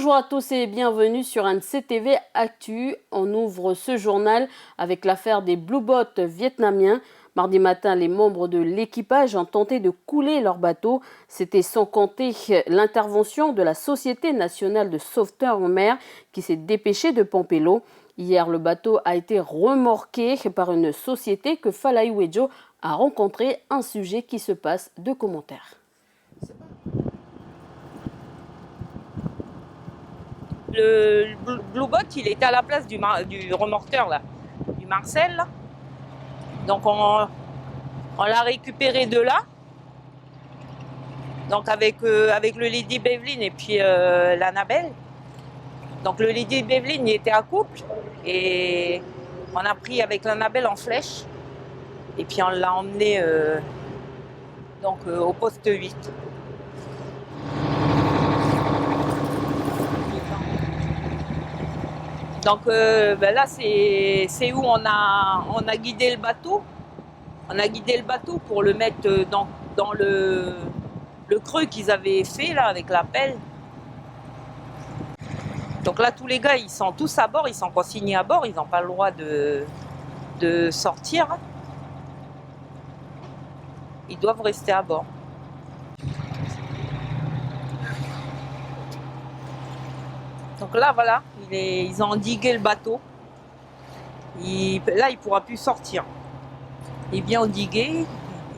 Bonjour à tous et bienvenue sur NCTV Actu. On ouvre ce journal avec l'affaire des Blue Boats vietnamiens. Mardi matin, les membres de l'équipage ont tenté de couler leur bateau. C'était sans compter l'intervention de la Société nationale de sauveteurs en mer qui s'est dépêchée de pomper l'eau. Hier, le bateau a été remorqué par une société que Falai Wejo a rencontré. Un sujet qui se passe de commentaires. Le Blue Boat, il était à la place du remorqueur, là, du Marcel. Là. Donc on l'a récupéré de là. Donc avec le Lady Beveline et puis l'Annabelle. Donc le Lady Beveline, il était à couple. Et on a pris avec l'Annabelle en flèche. Et puis on l'a emmené au poste 8. Donc là, c'est où on a guidé le bateau. On a guidé le bateau pour le mettre dans le creux qu'ils avaient fait là avec la pelle. Donc là, tous les gars, ils sont tous à bord, ils sont consignés à bord, ils n'ont pas le droit de sortir. Ils doivent rester à bord. Donc là, voilà, ils ont endigué le bateau. Là, il ne pourra plus sortir. Il est bien endigué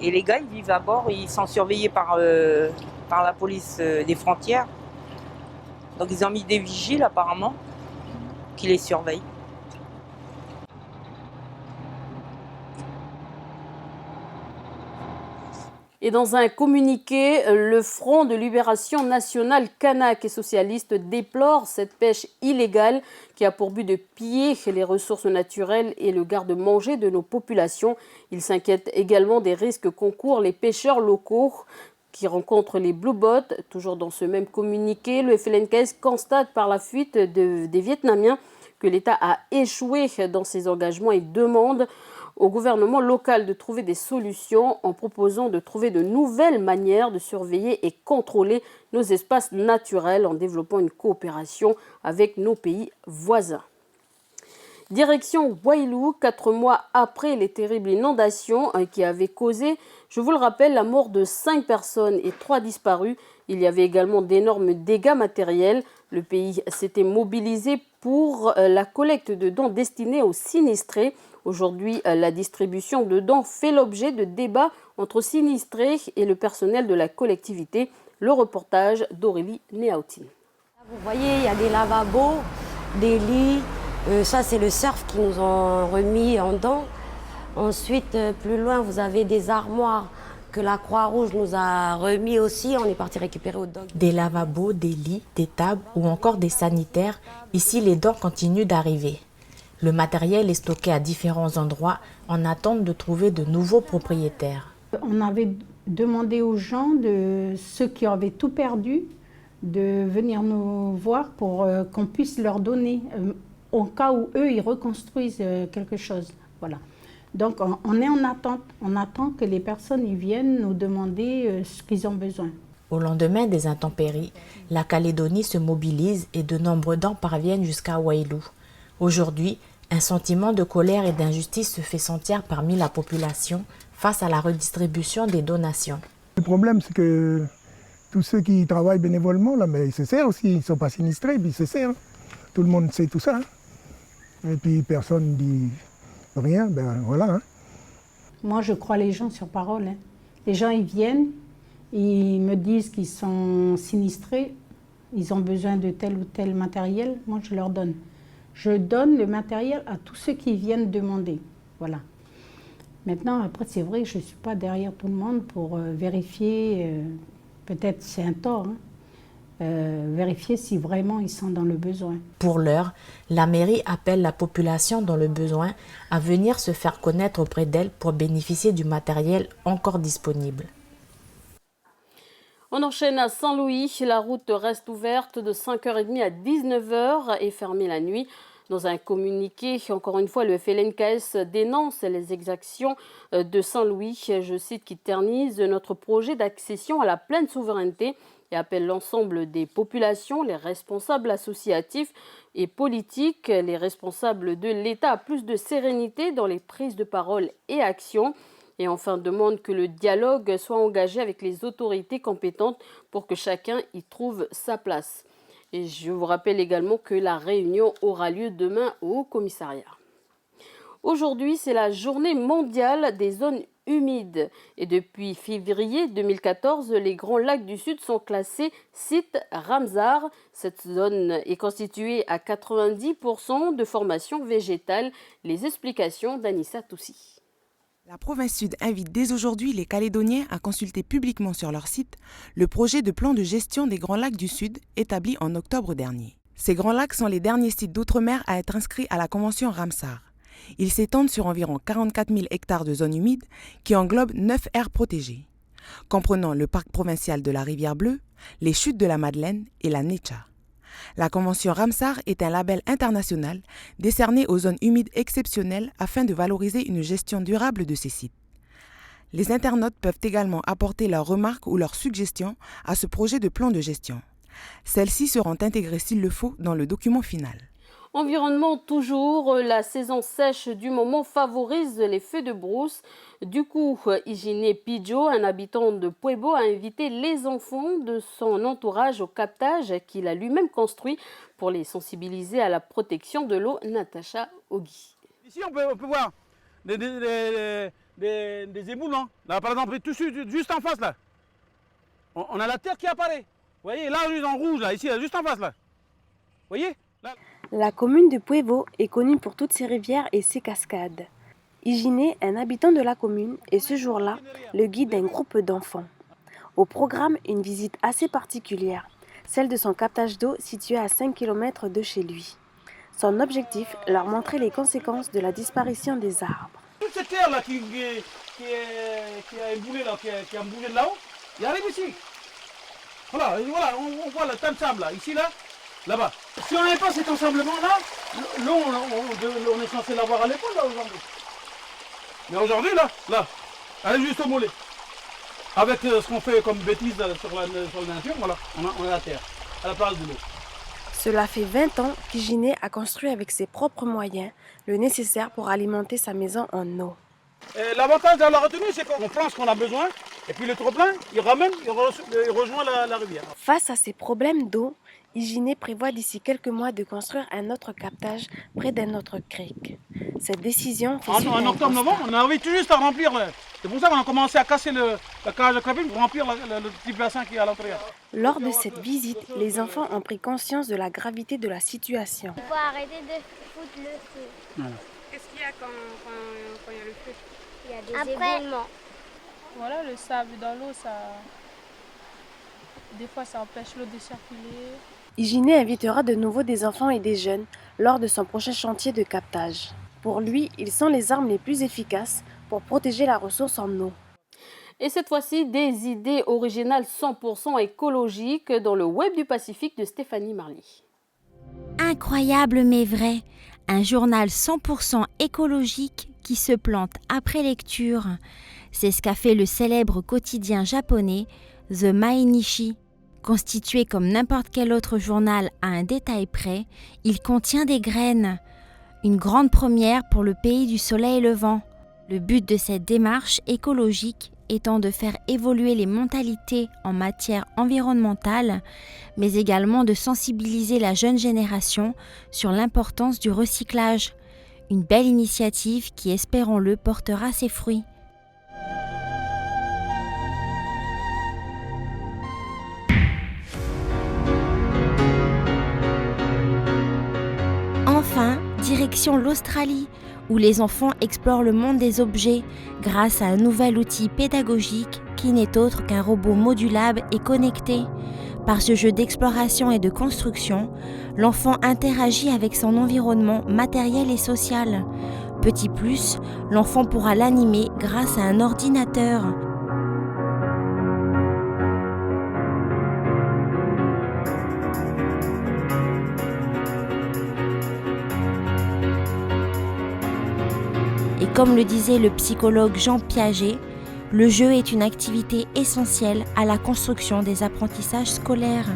et les gars, ils vivent à bord. Ils sont surveillés par la police des frontières. Donc ils ont mis des vigiles apparemment qui les surveillent. Et dans un communiqué, le Front de libération nationale kanak et socialiste déplore cette pêche illégale qui a pour but de piller les ressources naturelles et le garde-manger de nos populations. Il s'inquiète également des risques qu'encourent les pêcheurs locaux qui rencontrent les Blue Boats. Toujours dans ce même communiqué, le FLNKS constate par la fuite des Vietnamiens que l'État a échoué dans ses engagements et demande au gouvernement local de trouver des solutions en proposant de trouver de nouvelles manières de surveiller et contrôler nos espaces naturels en développant une coopération avec nos pays voisins. Direction Wailu, 4 mois après les terribles inondations qui avaient causé, je vous le rappelle, la mort de 5 personnes et 3 disparus. Il y avait également d'énormes dégâts matériels. Le pays s'était mobilisé pour la collecte de dons destinés aux sinistrés. Aujourd'hui, la distribution de dons fait l'objet de débats entre sinistrés et le personnel de la collectivité. Le reportage d'Aurélie Néautine. Vous voyez, il y a des lavabos, des lits. Ça, c'est le surf qui nous ont remis en dons. Ensuite, plus loin, vous avez des armoires que la Croix-Rouge nous a remis aussi. On est parti récupérer au dog. Des lavabos, des lits, des tables ou encore des sanitaires. Ici, les dons continuent d'arriver. Le matériel est stocké à différents endroits en attente de trouver de nouveaux propriétaires. On avait demandé aux gens, ceux qui avaient tout perdu, de venir nous voir pour qu'on puisse leur donner, au cas où eux, ils reconstruisent quelque chose. Voilà. Donc on est en attente. On attend que les personnes ils viennent nous demander ce qu'ils ont besoin. Au lendemain des intempéries, la Calédonie se mobilise et de nombreux dons parviennent jusqu'à Wailu. Aujourd'hui, un sentiment de colère et d'injustice se fait sentir parmi la population face à la redistribution des donations. Le problème, c'est que tous ceux qui travaillent bénévolement, là, mais ils se servent aussi, ils ne sont pas sinistrés, puis ils se servent. Tout le monde sait tout ça. Et puis personne ne dit rien, ben voilà. Moi, je crois les gens sur parole. Les gens, ils viennent, ils me disent qu'ils sont sinistrés, ils ont besoin de tel ou tel matériel, moi je leur donne. Je donne le matériel à tous ceux qui viennent demander. Voilà. Maintenant, après, c'est vrai que je ne suis pas derrière tout le monde pour vérifier, peut-être c'est un tort, vérifier si vraiment ils sont dans le besoin. Pour l'heure, la mairie appelle la population dans le besoin à venir se faire connaître auprès d'elle pour bénéficier du matériel encore disponible. On enchaîne à Saint-Louis. La route reste ouverte de 5h30 à 19h et fermée la nuit. Dans un communiqué, encore une fois, le FLNKS dénonce les exactions de Saint-Louis, je cite, qui ternissent notre projet d'accession à la pleine souveraineté et appelle l'ensemble des populations, les responsables associatifs et politiques, les responsables de l'État à plus de sérénité dans les prises de parole et actions. Et enfin, demande que le dialogue soit engagé avec les autorités compétentes pour que chacun y trouve sa place. Et je vous rappelle également que la réunion aura lieu demain au commissariat. Aujourd'hui, c'est la journée mondiale des zones humides. Et depuis février 2014, les Grands Lacs du Sud sont classés site Ramsar. Cette zone est constituée à 90% de formation végétale. Les explications d'Anissa Toussi. La province Sud invite dès aujourd'hui les Calédoniens à consulter publiquement sur leur site le projet de plan de gestion des Grands Lacs du Sud établi en octobre dernier. Ces Grands Lacs sont les derniers sites d'outre-mer à être inscrits à la Convention Ramsar. Ils s'étendent sur environ 44 000 hectares de zones humides qui englobent 9 aires protégées, comprenant le parc provincial de la Rivière Bleue, les chutes de la Madeleine et la Netcha. La Convention Ramsar est un label international décerné aux zones humides exceptionnelles afin de valoriser une gestion durable de ces sites. Les internautes peuvent également apporter leurs remarques ou leurs suggestions à ce projet de plan de gestion. Celles-ci seront intégrées s'il le faut dans le document final. Environnement toujours, la saison sèche du moment favorise les feux de brousse. Du coup, Higiné Pidjo, un habitant de Puebo, a invité les enfants de son entourage au captage qu'il a lui-même construit pour les sensibiliser à la protection de l'eau. Natacha Ogui. Ici, on peut voir des éboulements. Hein. Là, par exemple, juste en face, là. On a la terre qui apparaît. Vous voyez, là, juste en rouge, là, ici, là, juste en face, là. Vous voyez là. La commune de Puebo est connue pour toutes ses rivières et ses cascades. Higiné, un habitant de la commune, est ce jour-là le guide d'un groupe d'enfants. Au programme, une visite assez particulière, celle de son captage d'eau situé à 5 km de chez lui. Son objectif, leur montrer les conséquences de la disparition des arbres. Toute cette terre-là qui a éboulé, là, qui a bougé de là-haut, il arrive ici. Voilà, on voit le tas de sable, là, ici, là-bas. Si on n'avait pas cet ensemblement-là, l'eau, on est censé l'avoir à l'épaule, là, aujourd'hui. Mais aujourd'hui, là, elle est juste au mollet. Avec ce qu'on fait comme bêtise sur la nature, voilà, on a la terre, à la place de l'eau. Cela fait 20 ans qu'Higiné a construit avec ses propres moyens le nécessaire pour alimenter sa maison en eau. L'avantage de la retenue, c'est qu'on prend ce qu'on a besoin, et puis le trop-plein, il rejoint la rivière. Face à ces problèmes d'eau, Higiné prévoit d'ici quelques mois de construire un autre captage près d'un autre creek. Cette décision fait suite à un en octobre-novembre, on a envie tout juste à remplir. C'est pour ça qu'on a commencé à casser la cage de crabine pour remplir le petit bassin qui est à l'intérieur. Lors de cette visite, les enfants ont pris conscience de la gravité de la situation. Il faut arrêter de foutre le feu. Voilà. Qu'est-ce qu'il y a quand il y a le feu? Il y a des éboulements. Voilà, le sable dans l'eau, des fois ça empêche l'eau de circuler. Higiné invitera de nouveau des enfants et des jeunes lors de son prochain chantier de captage. Pour lui, ils sont les armes les plus efficaces pour protéger la ressource en eau. Et cette fois-ci, des idées originales 100% écologiques dans le web du Pacifique de Stéphanie Marly. Incroyable mais vrai, un journal 100% écologique qui se plante après lecture. C'est ce qu'a fait le célèbre quotidien japonais The Mainichi. Constitué comme n'importe quel autre journal à un détail près, il contient des graines. Une grande première pour le pays du soleil levant. Le but de cette démarche écologique étant de faire évoluer les mentalités en matière environnementale, mais également de sensibiliser la jeune génération sur l'importance du recyclage. Une belle initiative qui, espérons-le, portera ses fruits. Enfin, direction l'Australie, où les enfants explorent le monde des objets grâce à un nouvel outil pédagogique qui n'est autre qu'un robot modulable et connecté. Par ce jeu d'exploration et de construction, l'enfant interagit avec son environnement matériel et social. Petit plus, l'enfant pourra l'animer grâce à un ordinateur. comme le disait le psychologue Jean Piaget, le jeu est une activité essentielle à la construction des apprentissages scolaires.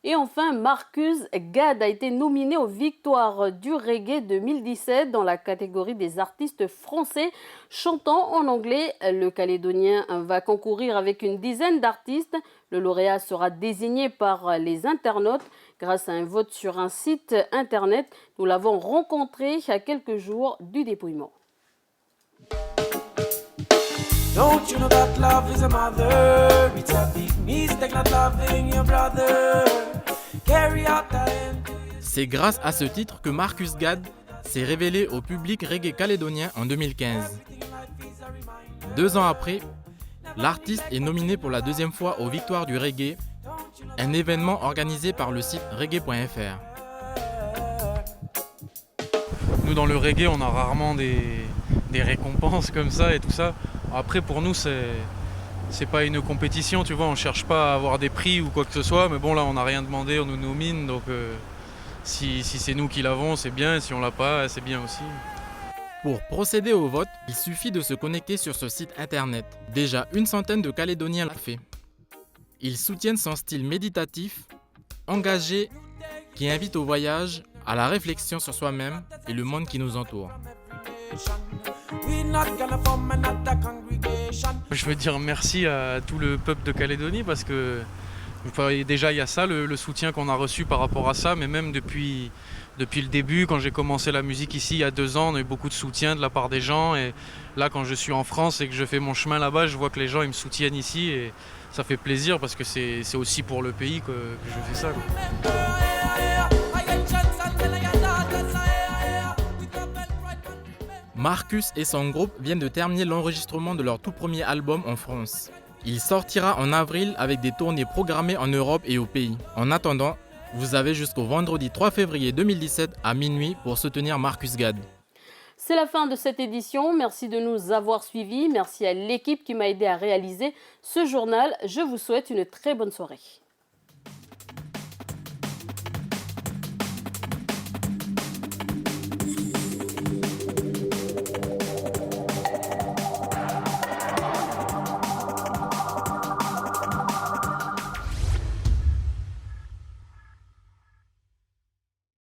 Et enfin, Marcus Gad a été nominé aux Victoires du Reggae 2017 dans la catégorie des artistes français chantant en anglais. Le Calédonien va concourir avec une dizaine d'artistes. Le lauréat sera désigné par les internautes grâce à un vote sur un site internet. Nous l'avons rencontré à quelques jours du dépouillement. Don't you know that love is a mother? It's a big mistake not loving your brother. Carry out the end. C'est grâce à ce titre que Marcus Gad s'est révélé au public reggae calédonien en 2015. 2 ans après, l'artiste est nominé pour la 2e fois aux Victoires du Reggae, un événement organisé par le site reggae.fr. Nous, dans le reggae, on a rarement des récompenses comme ça et tout ça. Après, pour nous, c'est pas une compétition, tu vois, on cherche pas à avoir des prix ou quoi que ce soit, mais bon, là, on n'a rien demandé, on nous nomine, donc si c'est nous qui l'avons, c'est bien, et si on l'a pas, c'est bien aussi. Pour procéder au vote, il suffit de se connecter sur ce site internet. Déjà une centaine de Calédoniens l'ont fait. Ils soutiennent son style méditatif, engagé, qui invite au voyage, à la réflexion sur soi-même et le monde qui nous entoure. Je veux dire merci à tout le peuple de Calédonie parce que déjà il y a ça, le soutien qu'on a reçu par rapport à ça, mais même depuis le début, quand j'ai commencé la musique ici il y a 2 ans, on a eu beaucoup de soutien de la part des gens, et là quand je suis en France et que je fais mon chemin là-bas, je vois que les gens ils me soutiennent ici et ça fait plaisir parce que c'est aussi pour le pays que je fais ça, quoi. Marcus et son groupe viennent de terminer l'enregistrement de leur tout premier album en France. Il sortira en avril avec des tournées programmées en Europe et au pays. En attendant, vous avez jusqu'au vendredi 3 février 2017 à minuit pour soutenir Marcus Gad. C'est la fin de cette édition. Merci de nous avoir suivis. Merci à l'équipe qui m'a aidé à réaliser ce journal. Je vous souhaite une très bonne soirée.